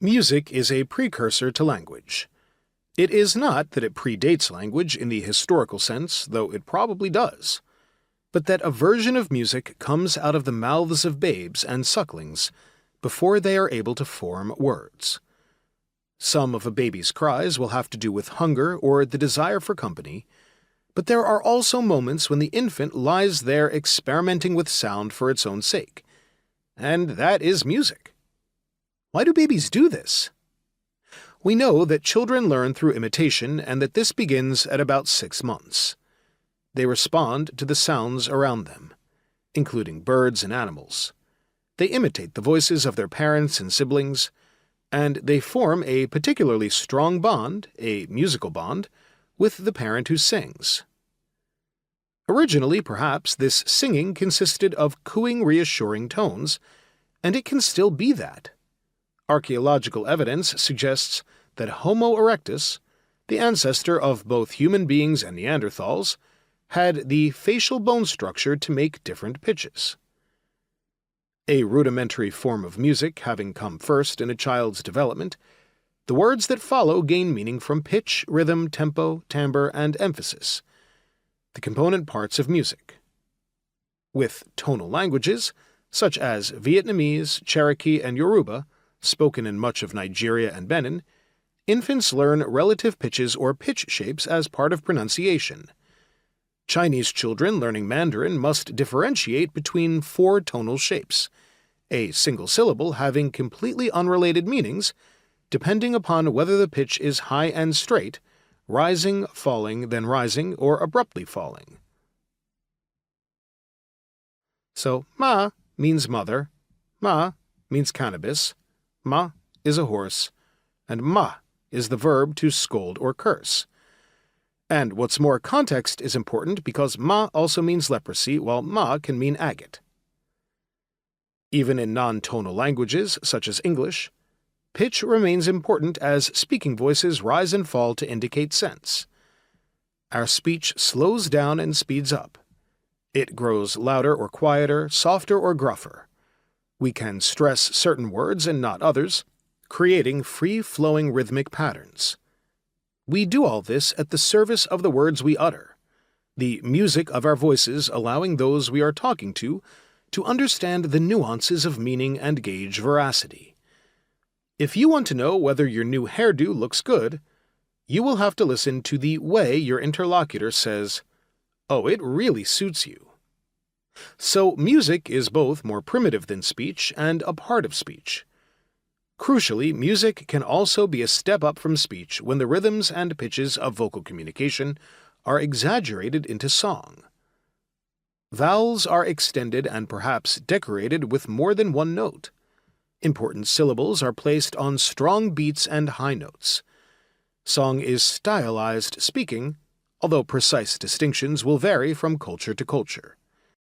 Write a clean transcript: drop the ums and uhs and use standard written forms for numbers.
Music is a precursor to language. It is not that it predates language in the historical sense, though it probably does, but that a version of music comes out of the mouths of babes and sucklings before they are able to form words. Some of a baby's cries will have to do with hunger or the desire for company, but there are also moments when the infant lies there experimenting with sound for its own sake. And that is music. Why do babies do this? We know that children learn through imitation and that this begins at about 6 months. They respond to the sounds around them, including birds and animals. They imitate the voices of their parents and siblings, and they form a particularly strong bond, a musical bond, with the parent who sings. Originally, perhaps, this singing consisted of cooing, reassuring tones, and it can still be that. Archaeological evidence suggests that Homo erectus, the ancestor of both human beings and Neanderthals, had the facial bone structure to make different pitches. A rudimentary form of music having come first in a child's development, the words that follow gain meaning from pitch, rhythm, tempo, timbre, and emphasis, the component parts of music. With tonal languages, such as Vietnamese, Cherokee, and Yoruba, spoken in much of Nigeria and Benin, infants learn relative pitches or pitch shapes as part of pronunciation. Chinese children learning Mandarin must differentiate between 4 tonal shapes, a single syllable having completely unrelated meanings, depending upon whether the pitch is high and straight, rising, falling, then rising, or abruptly falling. So, ma means mother, ma means cannabis, ma is a horse, and ma is the verb to scold or curse. And what's more, context is important because ma also means leprosy, while ma can mean agate. Even in non-tonal languages, such as English, pitch remains important as speaking voices rise and fall to indicate sense. Our speech slows down and speeds up. It grows louder or quieter, softer or gruffer. We can stress certain words and not others, creating free-flowing rhythmic patterns. We do all this at the service of the words we utter, the music of our voices allowing those we are talking to understand the nuances of meaning and gauge veracity. If you want to know whether your new hairdo looks good, you will have to listen to the way your interlocutor says, "Oh, it really suits you." So music is both more primitive than speech and a part of speech. Crucially, music can also be a step up from speech when the rhythms and pitches of vocal communication are exaggerated into song. Vowels are extended and perhaps decorated with more than one note. Important syllables are placed on strong beats and high notes. Song is stylized speaking, although precise distinctions will vary from culture to culture.